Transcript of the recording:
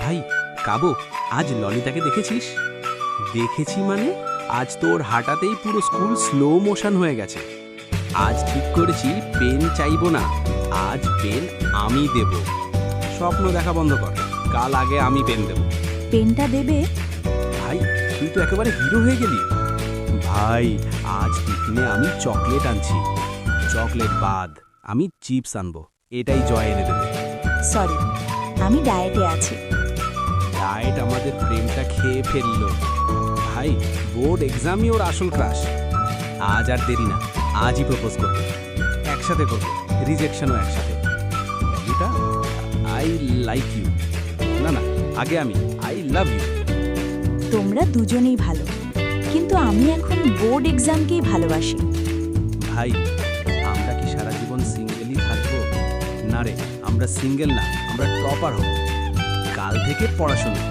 ভাই কাবো, আজ ললিতাকে দেখেছিস? দেখেছি মানে? আজ তোর হাঁটাতেই পুরো স্কুল স্লো মোশন হয়ে গেছে। আজ ঠিক করেছি পেন চাইবো না, আজ পেন আমি দেব। স্বপ্ন দেখা বন্ধ কর, কাল আগে আমি পেন দেব। পেনটা দেবে? ভাই তুই তো একেবারে হিরো হয়ে গেলি। ভাই আজ টিফিনে আমি চকলেট আনছি, চকলেট বাদ আমি চিপস আনবো, এটাই জয় এনে দেবে। সরি, আমি ডায়েটে আছি। ডায়েট আমাদের প্রেমটা খেয়ে ফেললো। ভাই বোর্ড এক্সামই ওর আসল ক্রাশ। আজ আর দেরি না, আজই প্রপোজ করবো, একসাথে করবো, রিজেকশনও একসাথে। এটা আই লাইক ইউ, না না আগে আমি আই লাভ ইউ। তোমরা দুজনেই ভালো, কিন্তু আমি এখন বোর্ড এক্সামকেই ভালোবাসি। ভাই আমরা কি সারা জীবন সিঙ্গেলই থাকবো? না রে, আমরা সিঙ্গেল না, আমরা টপার হব। কাল থেকে পড়াশোনা।